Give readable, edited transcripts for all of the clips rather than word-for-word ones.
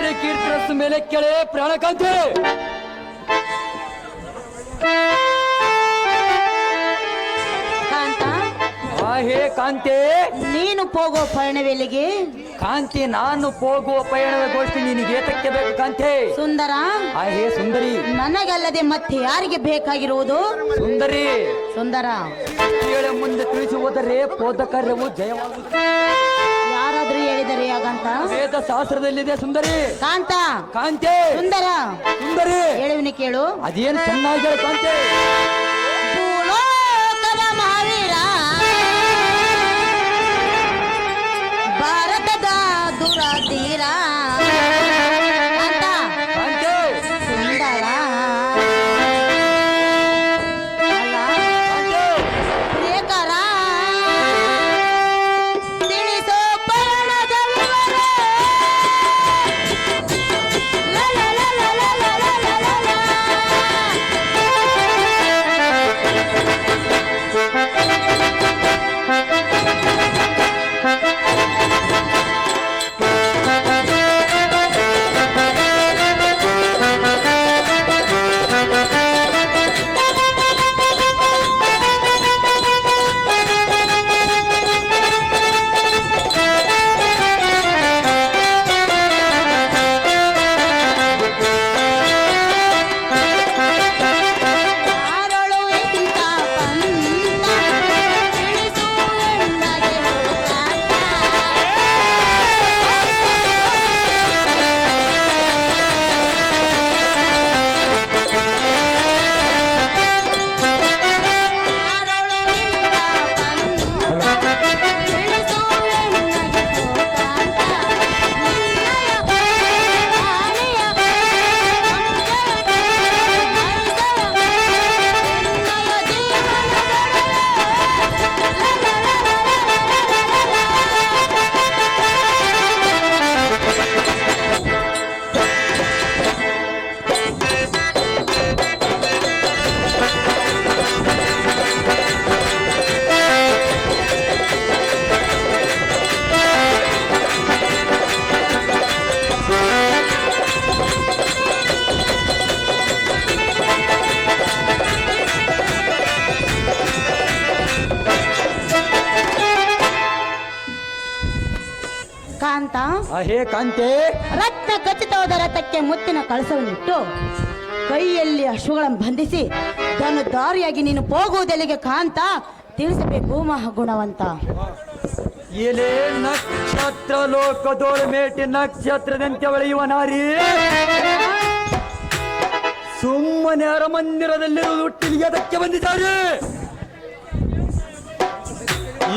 ಕೇಳಿ ಕೀರ್ತಿರಸ್ತು ಮೇಲೆ ಕೆಳೆ ಪ್ರಾಣಕಾಂತಿ. ಕಾಂತ, ಹೇ ಕಾಂತಿ, ನೀನು ಹೋಗೋ ಪಯಣವೆಲ್ಲಿಗೆ? ಕಾಂತಿ, ನಾನು ಹೋಗುವ ಪಯಣದ ಗೋಷ್ಠಿ ನಿನಗೆ ಏತಕ್ಕೆ ಬೇಕು ಕಾಂತಿ? ಸುಂದರ, ಹೇ ಸುಂದರಿ, ನನಗಲ್ಲದೆ ಮತ್ತೆ ಯಾರಿಗೆ ಬೇಕಾಗಿರುವುದು? ಸುಂದರಿ ಸುಂದರ, ಕೇಳಿ ಮುಂದೆ ತಿಳಿಸಿ ಹೋದರೆ ಪೋದ ಕಾರ್ಯವು ಜಯವಾಗುತ್ತದೆ. ಯಾರಾದ್ರೂ ಹೇಳಿದರೆ ಹಾಗಂತ? ವೇದ ಶಾಸ್ತ್ರದಲ್ಲಿದೆ ಸುಂದರಿ. ಕಾಂತ, ಕಾಂತಿ, ಸುಂದರ, ಸುಂದರಿ, ಹೇಳುವಿನಿ ಕೇಳು. ಅದೇನು ಚೆನ್ನಾಗಿ ಹೇಳು ಕಾಂತಿ. ಭೂಲೋಕದ ಮಹಾವೀರ, ಭಾರತದ ದುರಾಧೀರ ಕಾಂತ, ಕಾಂತಿ, ಸುಂದರ, ಅಲ್ಲ ಕಾಂತಿ, ಪ್ರಿಯಕರ, ತಿಳಿಸೋ ಪಯಣದ ವಿವರ. ಲ ಲ ಲ ಲ ಲ ಲ ಲ ಲ ಲ ಲ. ಯಾರೊಳು ಇಂಥ ಪಂಥ, ತಿಳಿಸು ಎಣ್ಣಗೆ ಹೋಗಾಟ. ಯಾರೊಳು ಇಂಥ ಪಂಥ, ತಿಳಿಸು ಎಣ್ಣಗೆ ಹೋಗಾಟ. ನಿನ್ನಯ ಆನೆಯ ಕಾಂತ, ಹೇ ಕಾಂತಿ, ರತ್ನ ಖಚಿತವಾದ ರಥಕ್ಕೆ ಮುತ್ತಿನ ಕಳಸವನ್ನಿಟ್ಟು ಕೈಯಲ್ಲಿ ಅಶ್ವಗಳನ್ನು ಬಂಧಿಸಿ ತನ್ನ ದಾರಿಯಾಗಿ ನೀನು ಹೋಗುವುದೆಲ್ಲಿಗೆ ಕಾಂತ? ತಿಳಿಸಬೇಕು ಮಹಾಗುಣವಂತ. ಎಲೆ ನಕ್ಷತ್ರ ಲೋಕದೋಳ ಮೇಟಿ ನಕ್ಷತ್ರದಂತೆ ಹೊಳೆಯುವ ನಾರಿ, ಸುಮ್ಮನೆ ಅರಮಂದಿರದಲ್ಲಿರುವುದು ಹುಟ್ಟಿಗೆ ಅದಕ್ಕೆ ಬಂದಿದ್ದಾರೆ.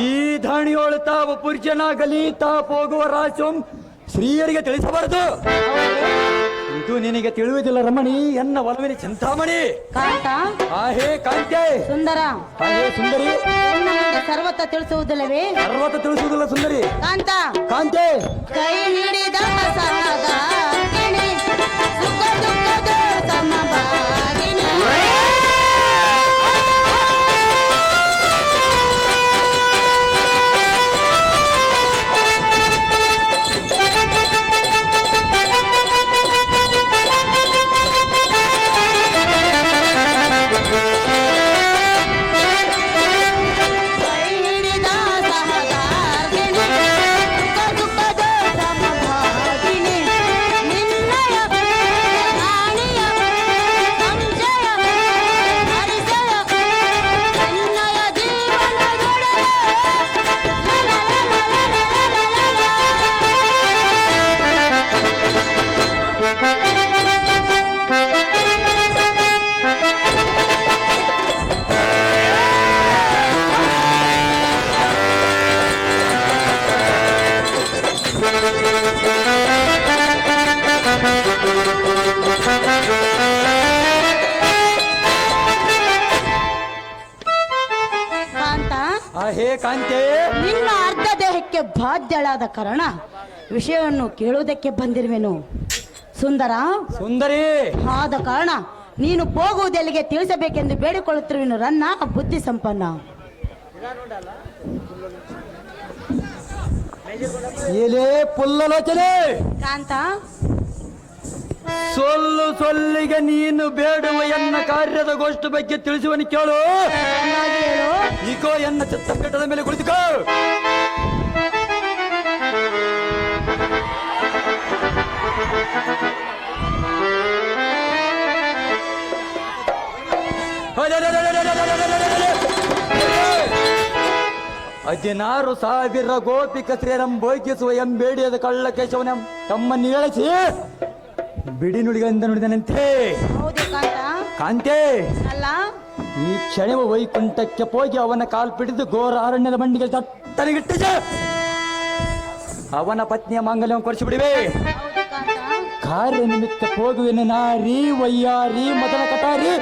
ಈ ಧಾಣಿಯೋಳು ತಾವು ಪುರುಷನಾಗಲಿ ತಾವು ಹೋಗುವ ರಾಜಂ ಸ್ತ್ರೀಯರಿಗೆ ತಿಳಿಸಬಾರದು. ಇದು ನಿನಗೆ ತಿಳಿಯುವುದಿಲ್ಲ ರಮಣಿ, ಎನ್ನ ಒಲವಿನ ಚಿಂತಾಮಣಿ. ಕಾಂತ, ಹೇ ಕಾಂತೆ, ಸುಂದರ, ಹೇ ಸುಂದರಿ, ನಿನ್ನ ಮುಂದೆ ಸರ್ವತ ತಿಳಿಸುವುದಿಲ್ಲವೇ? ಸರ್ವತ ತಿಳಿಸುವುದಿಲ್ಲ ಸುಂದರಿ. ಕಾಂತ, ಕಾಂತೆ, ಕೈ ಹಿಡಿದ ಸಹಗಾಗಿನಿ, ಸುಖ ದುಃಖದ ಸಮಭಾಗಿನಿ. ಕೈ ಹಿಡಿದ ಸಹಗಾಗಿನಿ, ಸುಖ ದುಃಖದ ಸಮಭಾಗಿನಿ. ನಿನ್ನಯ ರಾಣಿಯ ಸಂಜಯ ಹರಿಸಯ ನಿನ್ನಯ ಜೀವನದೊಡನೆ. ಲ ಲ ಲ ಲ ಲ ಲ ಲ ಲ. ಕಾಂತ, ಹೇ ಕಾಂತೆ, ನಿನ್ನ ಅರ್ಧ ದೇಹಕ್ಕೆ ಬಾಧ್ಯಳಾದ ಕಾರಣ ವಿಷಯವನ್ನು ಕೇಳುವುದಕ್ಕೆ ಬಂದಿರುವೆನು. ಸುಂದರ, ಸುಂದರಿ, ಆದ ಕಾರಣ ನೀನು ಹೋಗುವುದೆಲ್ಲಿಗೆ ತಿಳಿಸಬೇಕೆಂದು ಬೇಡಿಕೊಳ್ಳುತ್ತಿರುವೆನು ರನ್ನ ಬುದ್ಧಿ ಸಂಪನ್ನ. ಎಲೆ ಪುಲ್ಲಲೋಚನೆ, ಕಾಂತ, ಸೊಲ್ಲಿಗೆ ನೀನು ಬೇಡುವ ಎನ್ನ ಕಾರ್ಯದ ಗೋಷ್ಠಿ ಬಗ್ಗೆ ತಿಳಿಸುವನು ಕೇಳು. ಚೆನ್ನಾಗಿ ಹೇಳು. ಈಗೋ ಎನ್ನ ಚಿತ್ತಪೀಠದ ಮೇಲೆ ಕುಳಿತುಕೋ. ಹದಿನಾರು ಸಾವಿರ ಗೋಪಿಕ ಶ್ರೀರಂ ಭೋಗಿಸುವ ಎಂಬೇಡಿಯದ ಕಳ್ಳ ಕೇಶವನ ತಮ್ಮನ್ನು ಹೇಳಿಸಿ ಬಿಡಿ ನುಡಿಗಳಿಂದ ನುಡಿದನಂತೆ. ಹೌದು ಕಾಂತ. ಕಾಂತೆ, ಅಲ್ಲ ಈ ಕ್ಷಣವ ವೈಕುಂಠಕ್ಕೆ ಹೋಗಿ ಅವನ ಕಾಲ್ ಪಿಡಿದು ಘೋರ ಅರಣ್ಯದ ಬಂಡಿಗೆ ತಟ್ಟನಿಗಿಟ್ಟಿಸ ಅವನ ಪತ್ನಿಯ ಮಾಂಗಲ್ಯವನ್ನು ಕೊಡಿಸಿಬಿಡಿವೆ. ಹೌದು ಕಾಂತ. ಕಾರ್ಯ ನಿಮಿತ್ತ ಹೋಗುವೆನು ನಾರಿ ವಯ್ಯಾರಿ ಮದನ ಕಟಾರಿ.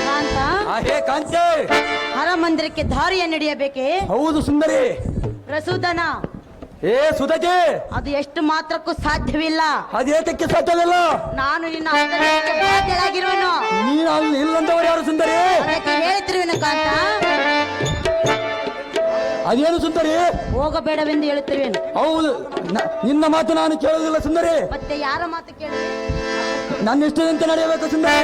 ಕಾಂತ, ಹೇ ಕಾಂತೆ, ಹರ ಮಂದಿರಕ್ಕೆ ದಾರಿಯನ್ನು ಹಿಡಿಯಬೇಕೆ? ಹೌದು ಸುಂದರಿ. ಪ್ರಸೂದನ, ಏ ಸುಧತೆ, ಅದು ಎಷ್ಟು ಮಾತ್ರಕ್ಕೂ ಸಾಧ್ಯವಿಲ್ಲ. ಅದೇತಕ್ಕೆ ಸಾಧ್ಯವಿಲ್ಲ? ನಾನು ನಿನ್ನ ಅಂತರಕ್ಕೆ ಬಾಧ್ಯಳಾಗಿರುವೆನು. ನೀನು ಅಲ್ಲಿ ಇಲ್ಲಂದವರು ಯಾರು ಸುಂದರಿ? ಅದಕ್ಕೆ ಹೇಳುತ್ತಿರುವೆನು ಕಾಂತ. ಅದೇನು ಸುಂದರಿ? ಹೋಗಬೇಡವೆಂದು ಹೇಳುತ್ತಿರುವೆನು. ಹೌದು, ನಿನ್ನ ಮಾತು ನಾನು ಕೇಳುವುದಿಲ್ಲ ಸುಂದರಿ. ಮತ್ತೆ ಯಾರ ಮಾತು ಕೇಳಿ? ನನ್ನ ಇಷ್ಟದಂತೆ ನಡೆಯಬೇಕು ಸುಂದರಿ.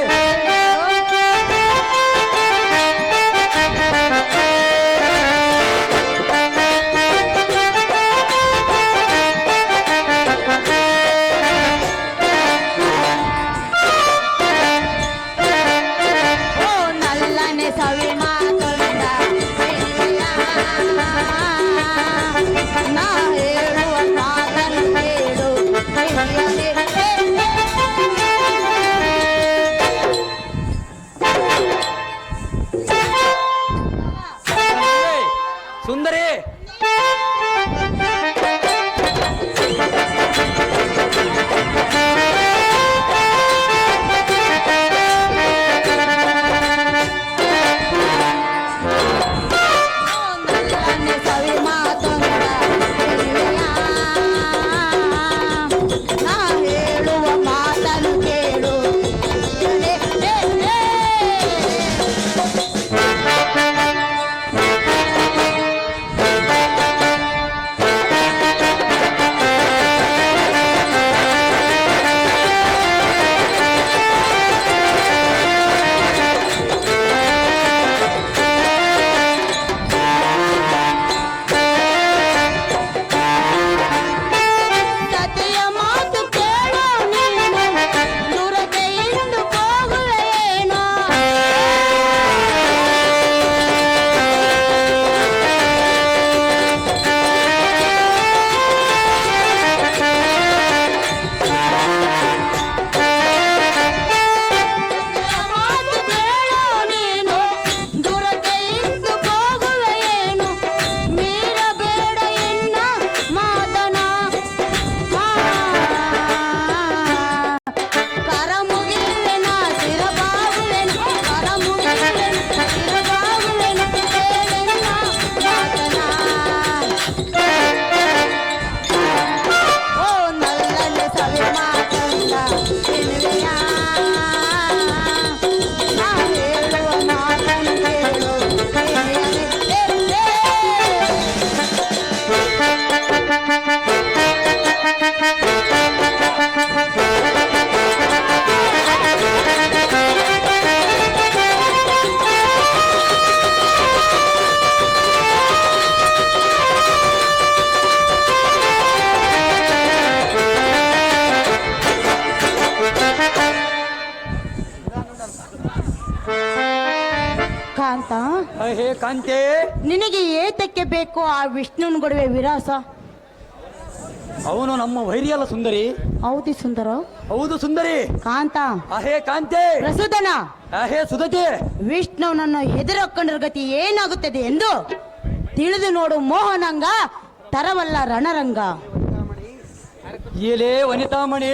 ಸುಂದರಿ, ಕಾಂತ, ಹೇ ಕಾಂತೆ, ನಿನಗೆ ಏತಕ್ಕೆ ಬೇಕು ಆ ವಿಷ್ಣುವಿನ ಗೊಡವೆ ವಿರಾಸ? ಅವನು ನಮ್ಮ ವೈರಿಯಲ್ಲ ಸುಂದರಿ. ಹೌದು ಸುಂದರ. ಹೌದು ಸುಂದರಿ. ಕಾಂತ, ಹೇ ಕಾಂತೆ, ಪ್ರಸೂದನ, ಹೇ ಸುಧತೆ, ವಿಷ್ಣುವನನ್ನು ಹೆದರಕೊಂಡ್ರ ಗತಿ ಏನಾಗುತ್ತದೆ ಎಂದು ತಿಳಿದು ನೋಡು ಮೋಹನಂಗ, ತರವಲ್ಲ ರಣರಂಗ. ಏಲೇ ವನಿತಾಮಣಿ,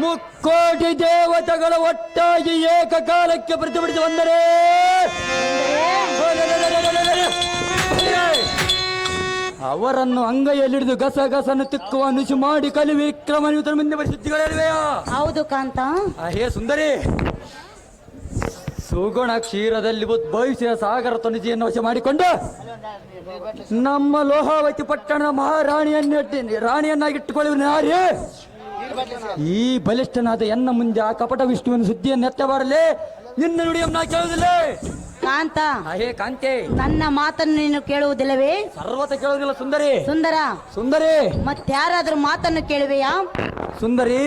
ಮುಕ್ಕೋಟಿ ದೇವತೆಗಳ ಒಟ್ಟಾಗಿ ಏಕಕಾಲಕ್ಕೆ ಪ್ರತಿಭಟಿಸಿ ಬಂದರೆ ಅವರನ್ನು ಅಂಗೈಯಲ್ಲಿಡಿದು ಗಸಗಸನ್ನು ತಿಕ್ಕುವ ನುಸಿ ಮಾಡಿ ಕಲಿ ವಿಕ್ರಮ ಮುಂದೆ ಸುದ್ದಿಗಳಿವೆಯಾ? ಹೌದು ಕಾಂತ. ಹೇ ಸುಂದರಿ, ಸುಗುಣ ಕ್ಷೀರದಲ್ಲಿ ಉದ್ಭವಿಸಿದ ಸಾಗರ ತನುಜಿಯನ್ನು ವಶ ಮಾಡಿಕೊಂಡು ನಮ್ಮ ಲೋಹಾವತಿ ಪಟ್ಟಣದ ರಾಣಿಯನ್ನಾಗಿಟ್ಟುಕೊಳ್ಳುವ ನಾರಿ ಈ ಬಲಿಷ್ಠನಾದ ಎನ್ನ ಮುಂದೆ ಆ ಕಪಟ ವಿಷ್ಣುವಿನ ಸುದ್ದಿಯನ್ನು ಎತ್ತಬಾರಲಿ. ನಿನ್ನ ನುಡಿಯನ್ನು ನಾ ಕೇಳುವುದಿಲ್ಲ. ಕಾಂತ, ಹೇ ಕಾಂತೆ, ನನ್ನ ಮಾತನ್ನು ನೀನು ಕೇಳುವುದಿಲ್ಲವೇ? ಸರ್ವತ ಕೇಳುವುದಿಲ್ಲ ಸುಂದರಿ. ಸುಂದರ, ಸುಂದರಿ, ಮತ್ತಾರಾದ್ರೂ ಮಾತನ್ನು ಕೇಳುವೆಯಾ? ಸುಂದರಿ,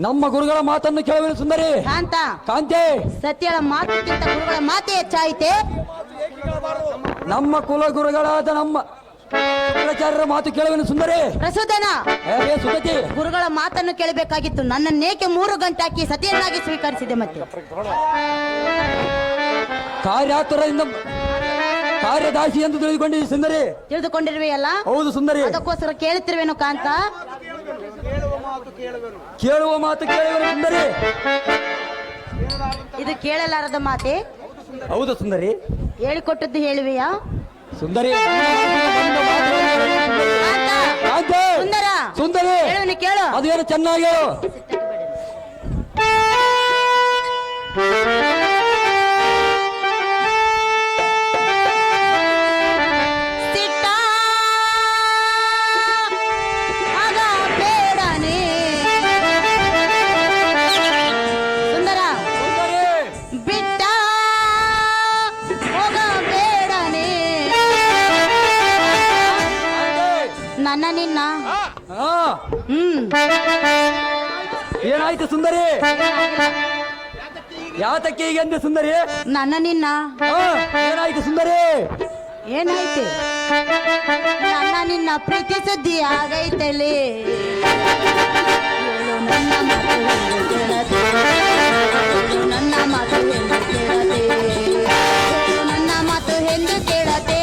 ನಮ್ಮ ಗುರುಗಳ ಮಾತನ್ನು ಕೇಳುವ ಸುಂದರಿ. ಕಾಂತ, ಕಾಂತೆ, ಸತ್ಯಳ ಮಾತಕ್ಕಿಂತ ಗುರುಗಳ ಮಾತೇ ಹೆಚ್ಚಾಯಿತೆ. ನಮ್ಮ ಕುಲ ಗುರುಗಳಾದ ನಮ್ಮ ಶುಕ್ರಾಚಾರ್ಯರ ಮಾತು ಕೇಳುವೆನು ಸುಂದರಿ. ಪ್ರಸೂದನ, ಸುಗತಿ, ಗುರುಗಳ ಮಾತನ್ನು ಕೇಳಬೇಕಾಗಿತ್ತು. ನನ್ನನ್ನೇಕೆ 3 ಗಂಟೆ ಹಾಕಿ ಸತಿಯನ್ನಾಗಿ ಸ್ವೀಕರಿಸಿದೆ? ಮತ್ತೆ ಕಾರ್ಯಾತುರದಿಂದ ಕಾರ್ಯದಾಸಿ ಎಂದು ತಿಳಿದುಕೊಂಡಿದ್ದೀವಿ ಸುಂದರಿ. ತಿಳಿದುಕೊಂಡಿರುವೆಯಲ್ಲ? ಹೌದು ಸುಂದರಿ. ಅದಕ್ಕೋಸ್ಕರ ಕೇಳುತ್ತಿರುವೆನು ಕಾಂತ. ಕೇಳುವ ಮಾತು ಕೇಳುವೆನು ಸುಂದರಿ. ಇದು ಕೇಳಲಾರದ ಮಾತೆ. ಹೌದು ಸುಂದರಿ. ಹೇಳಿಕೊಟ್ಟದ್ದು ಹೇಳುವೆಯಾ? ಸುಂದರಿ, ಕಾಂತ, ಸುಂದರ, ಸುಂದರಿ, ಹೇಳುವನು ಕೇಳು. ಅದೇನು ಚೆನ್ನಾಗಿ ಹೇಳು. ನನ್ನ ನಿನ್ನ ಏನಾಯ್ತು ಸುಂದರಿ? ಯಾತಕ್ಕೆ ಈಗ ಅಂದೆ ಸುಂದರಿ? ನನ್ನ ನಿನ್ನ ಏನಾಯ್ತು ಸುಂದರಿ? ಏನಾಯ್ತು? ನನ್ನ ನಿನ್ನ ಪ್ರೀತಿ ಸುದ್ದಿ ಆಗೈತಲ್ಲಿ. ನನ್ನ ಮಾತು ಎಂದು ಕೇಳದೆ, ನನ್ನ ಮಾತು ಎಂದು ಕೇಳದೆ.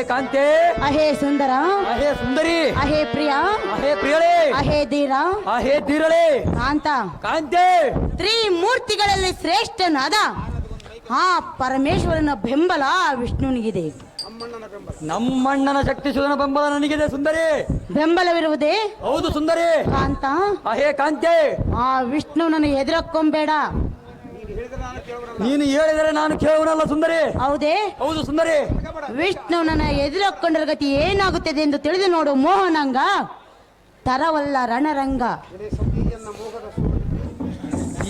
ಕಾಂತೆ, ಅಹೇ ಸುಂದರ, ಅಹೇ ಸುಂದರಿ, ಅಹೇ ಪ್ರಿಯ, ಅಹೇ ಪ್ರಿಯಳೇ, ಅಹೇ ಧೀರ, ಅಹೇ ಧೀರಳೇ. ಕಾಂತ, ಕಾಂತೆ, ತ್ರಿಮೂರ್ತಿಗಳಲ್ಲಿ ಶ್ರೇಷ್ಠನಾದ ಆ ಪರಮೇಶ್ವರನ ಬೆಂಬಲ ವಿಷ್ಣುನಿಗಿದೆ. ನಮ್ಮಣ್ಣನ ಶಕ್ತಿ ಸುಧನ ಬೆಂಬಲ ನನಗಿದೆ ಸುಂದರಿ. ಬೆಂಬಲವಿರುವುದೇ? ಹೌದು ಸುಂದರಿ. ಕಾಂತ, ಅಹೇ ಕಾಂತೆ, ಆ ವಿಷ್ಣುನನ್ನು ಎದುರಕ್ಕೊಂಬೇಡ. ನೀನು ಹೇಳಿದರೆ ನಾನು ಕೇಳುವನಲ್ಲ ಸುಂದರಿ. ಹೌದೇ? ಹೌದು ಸುಂದರಿ. ವಿಷ್ಣುನನ್ನ ಎದುರಕ್ಕೊಂಡರ ಗತಿ ಏನಾಗುತ್ತದೆ ಎಂದು ತಿಳಿದು ನೋಡು ಮೋಹನಂಗ. ತರವಲ್ಲ ರಣರಂಗ.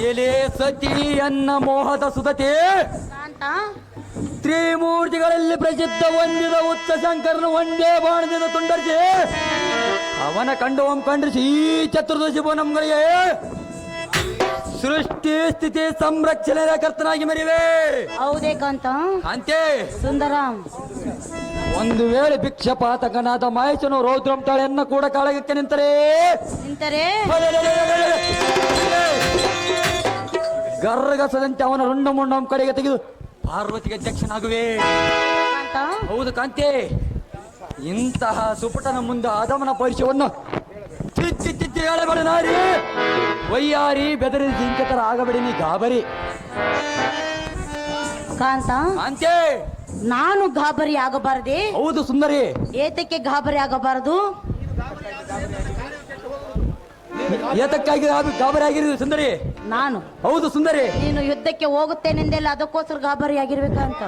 ಎಲೆ ಸತಿ ಅನ್ನ ಮೋಹದ ಸುಧತೆ. ಕಾಂತ, ತ್ರಿಮೂರ್ತಿಗಳಲ್ಲಿ ಪ್ರಸಿದ್ಧ ಹೊಂದಿದ ಉಚ್ಚ ಶಂಕರನು ಒಂದೇ ಬಾಣದಿಂದ ತುಂಡರಿಸಿ ಅವನ ಕಂಡು ಓಂ ಕಂಡ್ರಿಸಿ ಈ ಚತುರ್ದಶಿ ನಮ್ಗಳಿಗೆ ಸೃಷ್ಟಿ ಸ್ಥಿತಿ ಸಂರಕ್ಷಣೆ ಕರ್ತನಾಗಿ ಮೆರಿವೆ. ಹೌದೇ ಕಾಂತ ಅಂತೆ ಸುಂದರಾಮ್. ಒಂದು ವೇಳೆ ಭಿಕ್ಷಪಾತಕನಾದ ಮಹೇಶನು ರೌದ್ರಂ ತಾಳೆಯನ್ನ ಕೂಡ ಕಾಳಗಕ್ಕೆ ನಿಂತರೆ ಗರ್ಗಸದಂತೆ ಅವನ ರುಂಡ ಮುಂಡಂ ಕಡೆಗೆ ತೆಗೆದು ಪಾರ್ವತಿಗೆ ಅಧ್ಯಕ್ಷನಾಗುವೆ. ಹೌದು ಕಾಂತೆ, ಇಂತಹ ಸುಪುಟನ ಮುಂದೆ ಅದಮನ ಪರಿಚಯವನ್ನು ತಿತ್ತಿ ಹೇಳಬೇಡ ನಾರಿ. ವಯ್ಯಾರಿ ಬೆದರಿ ಜಿಂಕತರ ಆಗಬೇಡಿ ನೀ ಗಾಬರಿ. ಕಾಂತ ಕಾಂತೆ, ನಾನು ಗಾಬರಿ ಆಗಬಾರದೆ? ಹೌದು ಸುಂದರಿ. ಏತಕ್ಕೆ ಗಾಬರಿ ಆಗಬಾರದು? ಏತಕ್ಕಾಗಿ ಗಾಬರಿ ಆಗಿರುವುದು ಸುಂದರಿ? ನಾನು ಹೌದು ಸುಂದರಿ. ನೀನು ಯುದ್ಧಕ್ಕೆ ಹೋಗುತ್ತೇನೆಂದೆಲ್ಲ ಅದಕ್ಕೋಸ್ಕರ ಗಾಬರಿ ಆಗಿರ್ಬೇಕಂತ.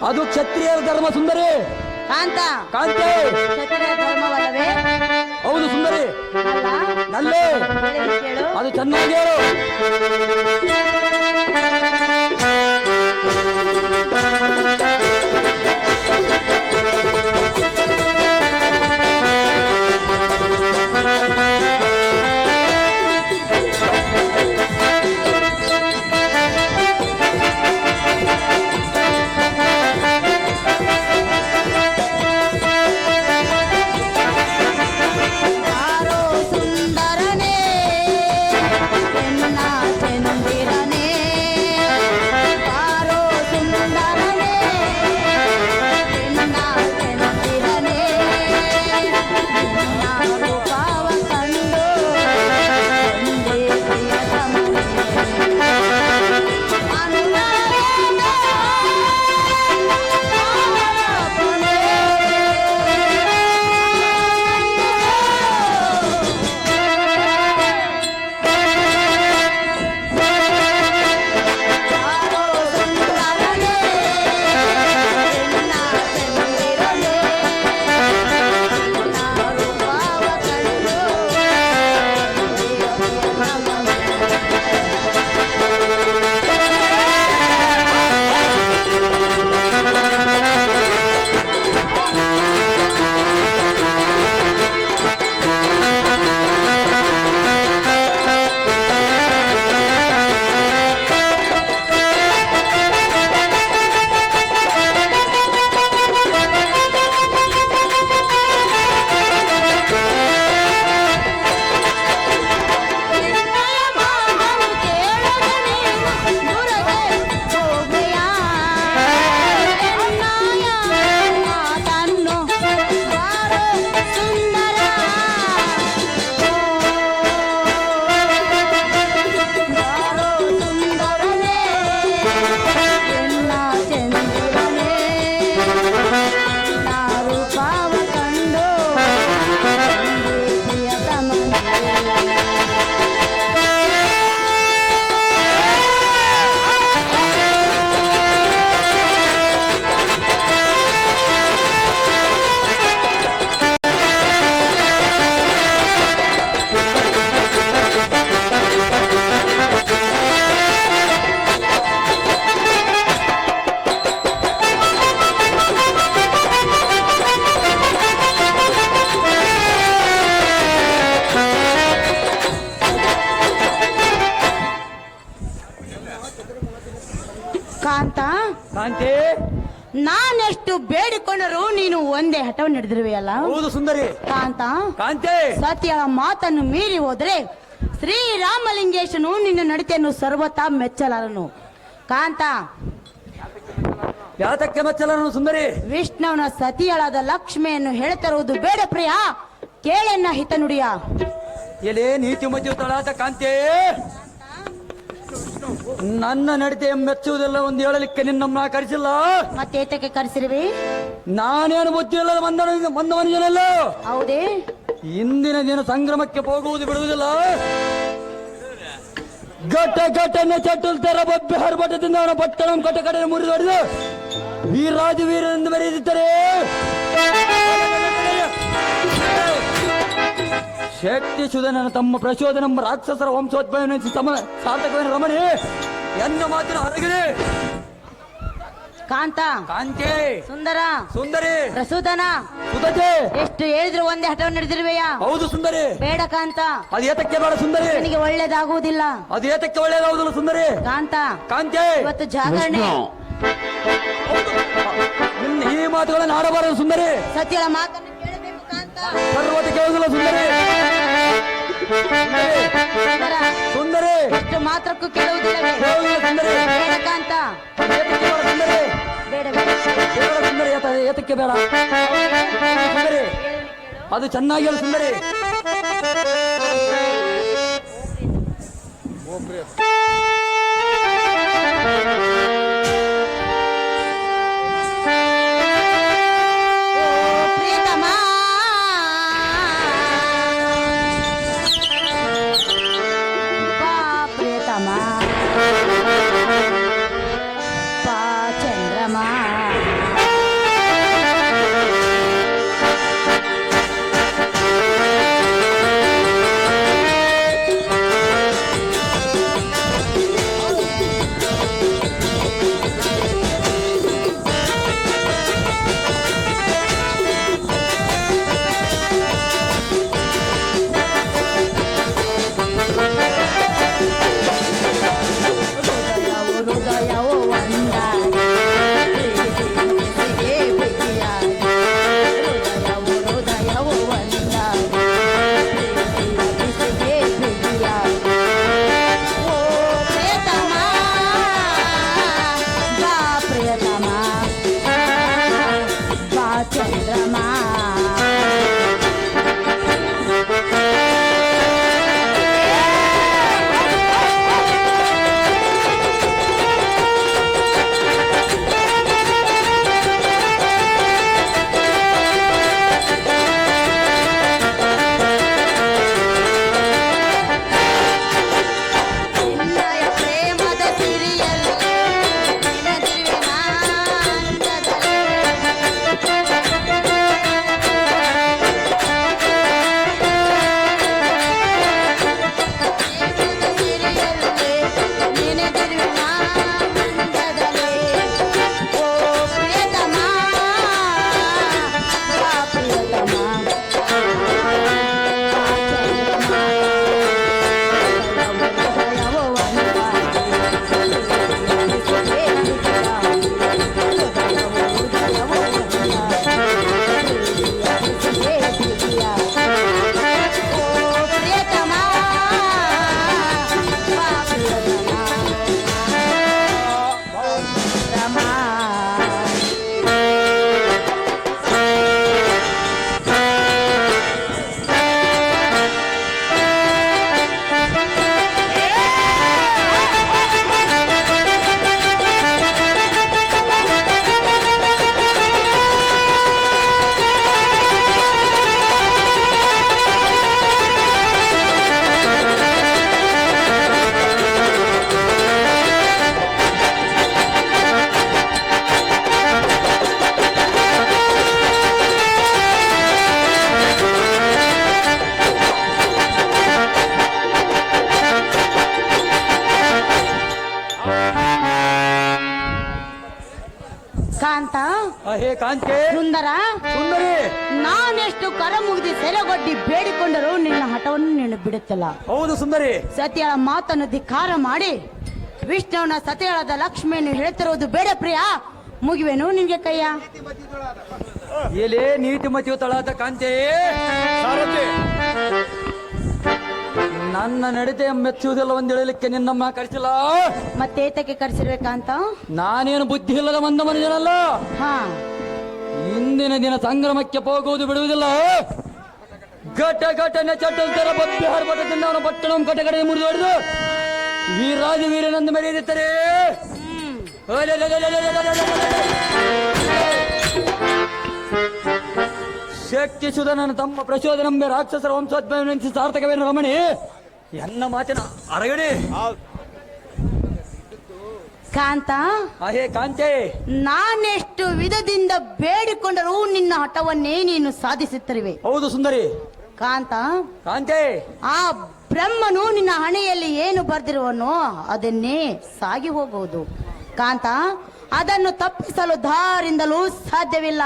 ಅದು ಕ್ಷತ್ರಿಯರ ಧರ್ಮ ಸುಂದರಿ. ಕಾಂತ ಕಾಂತೆ, ಕ್ಷತ್ರಿಯ ಧರ್ಮವಲ್ಲವೇ? ಹೌದು ಸುಂದರಿ. ಅಲ್ಲ? ನಲ್ಲೇ ಕೇಳು. ಅದು ಚೆನ್ನಾಗಿ ಹೇಳು. ಕಾಂತ, ಕಾಂತೆ, ನಾನೆಷ್ಟು ಬೇಡಿಕೊಂಡರೂ ನೀನು ಒಂದೇ ಹಠವನ್ನು ನಡೆದಿರುವೆಯಲ್ಲ? ಹೌದು ಸುಂದರಿ. ಕಾಂತ, ಕಾಂತೆ, ಸತ್ಯ ಮಾತನ್ನು ಮೀರಿ ಹೋದರೆ ಶ್ರೀರಾಮಲಿಂಗೇಶನು ನಿನ್ನ ನಡತೆಯನ್ನು ಸರ್ವತಾ ಮೆಚ್ಚಲಾರನು. ಕಾಂತ, ಯಾತಕ್ಕೆ ಮೆಚ್ಚಲಾರನು ಸುಂದರಿ? ವಿಷ್ಣುವನ ಸತಿಯಳಾದ ಲಕ್ಷ್ಮಿಯನ್ನು ಹೇಳ್ತಿರುವುದು ಬೇಡ ಪ್ರಿಯ, ಕೇಳೆನ್ನ ಹಿತ ನುಡಿಯ. ಎಲೆ ನೀತಿ ಮಧ್ಯೆ ತಳಾತ ಕಾಂತೆ, ನನ್ನ ನಡತೆ ಮೆಚ್ಚುವುದೆಲ್ಲ ಒಂದು ಹೇಳಲಿಕ್ಕೆ ನಿನ್ನಮ್ಮ ಕರೆಸಿಲ್ಲ. ಮತ್ತೆ ಏತಕ್ಕೆ ಕರೆಸಿರುವೆ? ನಾನೇನು ಬುದ್ಧಿ ಇಲ್ಲದ ಮಂದ ಮನುಷ್ಯನಲ್ಲ. ಹೌದೇ? ಇಂದಿನ ದಿನ ಸಂಗ್ರಮಕ್ಕೆ ಹೋಗುವುದು ಬಿಡುವುದಿಲ್ಲ. ಘಟ ಘಟನೆ ಚಟುಲ್ ತರ ಬಬ್ಬೆ ಹರ್ಬಟದಿಂದ ಅವನ ಪಟ್ಟಣ ಕಟ ಕಡೆ ಮುರಿದು ಹೊಡೆದು ವೀರಾಜ ವೀರನೆಂದು ಬರೆದಿದ್ದರೆ ಶಕ್ತಿ ಸುಧನನ ತಮ್ಮ ಪ್ರಚೋದನೆಂಬ ರಾಕ್ಷಸರ ವಂಶೋದ್ಭವ ಸಾರ್ಥಕವೇನ ರಮಣಿ ಎನ್ನ ಮಾತಿನ ಹೊರಗಿದೆ. ಕಾಂತ ಕಾಂತೆ ಸುಂದರ ಸುಂದರಿ ಪ್ರಸೂದನ ಸುಧತೆ ಎಷ್ಟು ಹೇಳಿದ್ರು ಒಂದೇ ಹಠವನ್ನು ನಡೆದಿರುವೆಯಾ? ಹೌದು ಸುಂದರಿ. ಬೇಡ ಕಾಂತ, ಅದು ಏತಕ್ಕೆ ಬೇಡ ಸುಂದರಿ? ನಿನಗೆ ಒಳ್ಳೇದಾಗುವುದಿಲ್ಲ. ಅದು ಏತಕ್ಕೆ ಒಳ್ಳೆಯದಾಗುದಿಲ್ಲ ಸುಂದರಿ? ಕಾಂತ ಕಾಂತೆ ಇವತ್ತು ಜಾಗರಣೆ, ನಿನ್ನ ಈ ಮಾತುಗಳನ್ನು ಆಡಬಾರದು ಸುಂದರಿ. ಸತ್ಯಳ ಮಾತನ್ನು ಕೇಳಬೇಕು ಕಾಂತ. ಸರ್ವತೆ ಕೇಳುವುದಿಲ್ಲ ಸುಂದರಿ. ಸುಂದರ ಸುಂದರಿ ಎಷ್ಟು ಮಾತ್ರಕ್ಕೂ ಕೇಳುವುದಿಲ್ಲವೇ? ಕೇಳುವುದಿಲ್ಲ ಸುಂದರಿ. ಬೇಡ ಕಾಂತ, ಏತಕ್ಕೆ ಬೇಡ ಸುಂದರಿ? ಬೇಡ ಬೇಡ. ಬೇಡ ಸುಂದರಿ. ಏತಕ್ಕೆ ಬೇಡ ಸುಂದರಿ? ಅದು ಚೆನ್ನಾಗಿ ಹೇಳು ಸುಂದರಿ. ಪ್ರಿಯತಮ ಬಾ ಪ್ರಿಯತಮ ಬಾ ಚಂದ್ರಮ ಹೃದಯವು ಒಂದಾಗಿ ಪ್ರೀತಿಗೆ ಬಿಗಿಯಾಗಿ, ಹೃದಯವು ಒಂದಾಗಿ ಪ್ರೀತಿಗೆ ಬಿಗಿಯಾಗಿ. ಓ ಪ್ರಿಯತಮ ಬಾ ಪ್ರಿಯತಮ ಬಾ ಚಂದ್ರಮ. ನಿನ್ನಯ ಪ್ರೇಮದ ಸಿರಿಯಲ್ಲಿ ನಿನದಿರುವಿನ ಅಂದದಲ್ಲಿ, ಪ್ರೇಮದ ಸಿರಿಯಲ್ಲಿ ನಿನದಿರುವಿನ ಅಂದದಲ್ಲಿ. ಓ ಪ್ರಿಯತಮ ಬಾ ಪ್ರಿಯತಮ ಬಾ ಚಂದ್ರಮ. ಹೃದಯವು ಒಂದಾಗಿ ಪ್ರೀತಿಗೆ ಬಿಗಿಯಾಗಿ, ಹೃದಯವು ಒಂದಾಗಿ ಪ್ರೀತಿಗೆ ಬಿಗಿಯಾಗಿ. ಓ ಪ್ರಿಯತಮ ಬಾ ಪ್ರಿಯತಮ ರಮ. ಕಾಂತ ಹೇ ಕಾಂತೆ ಸುಂದರ ಸುಂದರಿ. ನಾನೆಷ್ಟು ಕರ ಮುಗಿದು ಸೆಲೆಗೊಡ್ಡಿ ಬೇಡಿಕೊಂಡರೂ ನಿನ್ನ ಹಠವನ್ನು ನೀನು ಬಿಡುತ್ತಿಲ್ಲ. ಹೌದು ಸುಂದರಿ. ಸತಿಯಳ ಮಾತನ್ನು ಧಿಕ್ಕಾರ ಮಾಡಿ ವಿಷ್ಣುವನ ಸತಿಯಳದ ಲಕ್ಷ್ಮಿಯನ್ನು ಹೇಳ್ತಿರುವುದು ಬೇಡ ಪ್ರಿಯ. ಮುಗಿವೇನು ನಿನ್ಗೆ ಕೈಯ? ಎಲೆ ನೀತಿಮತಿಯುತಳಾದ ಕಾಂತೆ ಸಾರಥಿ, ನನ್ನ ನಡತೆ ಮೆಚ್ಚುವುದಿಲ್ಲ ಒಂದು ಹೇಳಲಿಕ್ಕೆ ನಿನ್ನಮ್ಮ ಕರೆಸಿಲ್ಲ. ಮತ್ತೆ ಏತಕ್ಕೆ ಕರೆಸಿರ್ಬೇಕಂತ? ನಾನೇನು ಬುದ್ಧಿ ಇಲ್ಲದ ಮಂದ ಮನುಜನಲ್ಲ. ಹಾ, ಇಂದಿನ ದಿನ ಸಂಗ್ರಾಮಕ್ಕೆ ಹೋಗುವುದು ಬಿಡುವುದಿಲ್ಲ. ಘಟ ಘಟನೆ ಚಟಲ್ತರ ಬತ್ತಿಹಾರ ಪಟ್ಟದಿಂದ ಅವನ ಪಟ್ಟಣ ಕಟಕಡೆ ಮುರಿದು ಹೊಡೆದು ವೀರಾಜ ವೀರನಂದ ಮೆರೆಯುತ್ತಾರೆ. ಶಕ್ತಿ ಸುಧನನ ತಮ್ಮ ಪ್ರಚೋದನಂಬೆ ರಾಕ್ಷಸರ ವಂಶೋದ್ಭವ ಸಾರ್ಥಕವೇನು ರಮಣಿ ಎನ್ನ ಮಾತಿನ ಅರಗಡೆ. ಕಾಂತ ಹೇ ಕಾಂತೆ, ನಾನೆಷ್ಟು ವಿಧದಿಂದ ಬೇಡಿಕೊಂಡರೂ ನಿನ್ನ ಹಠವನ್ನೇ ನೀನು ಸಾಧಿಸುತ್ತಿರುವೆ. ಹೌದು ಸುಂದರಿ. ಕಾಂತ ಕಾಂತೆ, ಆ ಬ್ರಹ್ಮನು ನಿನ್ನ ಹಣೆಯಲ್ಲಿ ಏನು ಬರ್ದಿರುವನೋ ಅದನ್ನೇ ಸಾಗಿ ಹೋಗುವುದು. ಕಾಂತ, ಅದನ್ನು ತಪ್ಪಿಸಲು ದಾರಿಂದಲೂ ಸಾಧ್ಯವಿಲ್ಲ.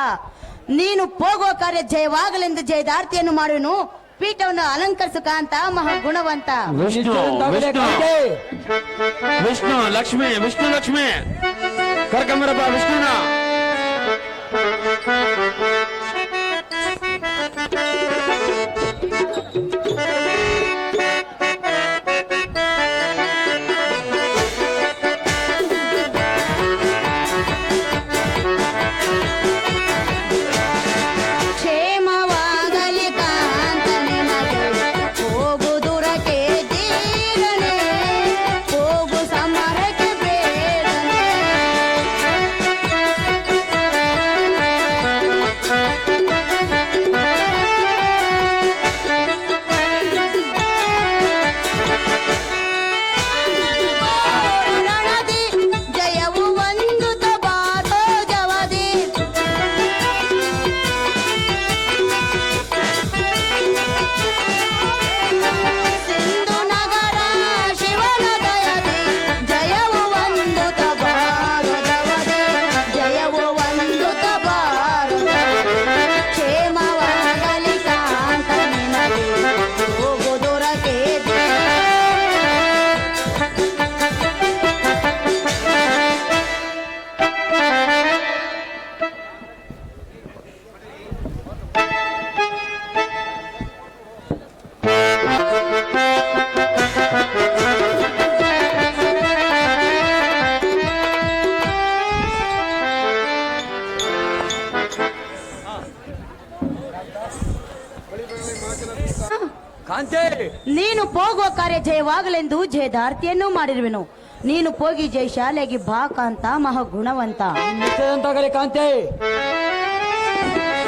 ನೀನು ಹೋಗುವ ಕಾರ್ಯ ಜಯವಾಗಲೆಂದು ಜಯದಾರ್ತಿಯನ್ನು ಮಾಡುವೆನು. ಪೀಠವನ್ನು ಅಲಂಕರಿಸು ಕಾಂತ ಮಹಾಗುಣವಂತ. ವಿಷ್ಣು ಲಕ್ಷ್ಮಿ ವಿಷ್ಣು ಲಕ್ಷ್ಮಿ ಕರ್ಕೊಂಬರಪ್ಪ ವಿಷ್ಣುನ. ಕ್ಷೇಮವಾಗಲಿ ಕಾಂತ ನಿನಗೆ, ಹೋಗು ದೂರಕ್ಕೆ ಜೀವನೇ, ಹೋಗು ಸಮರಕ್ಕೆ ಬೇಗನೆ. ರಣದಿ ಜಯವು ಒಂದು ತಬಾತೋ ಜವದಿ, ಸಿಂಧು ನಗರ ಶಿವನ ದಯದಿ, ಜಯವು ಒಂದು ತಬಾರೋ ಜವದಿ, ಜಯವು ಒಂದು ತಬಾರೋ ಜವದಿ. ಕ್ಷೇಮವಾಗಲಿ ಕಾಂತ ನಿನಗೆ, ಹೋಗು ದೂರಕ್ಕೆ ಕಾಂತೆ, ನೀನು ಹೋಗುವ ಕಾರ್ಯ ಜಯವಾಗಲೆಂದು ಜಯದಾರ್ತಿಯನ್ನು ಮಾಡಿರುವೆನು. ನೀನು ಹೋಗಿ ಜಯಶಾಲೆಗೆ ಬಾ ಕಾಂತ ಮಹಾಗುಣವಂತ. ನಿಶ್ಚಯದಂತಾಗಲಿ ಕಾಂತೆ.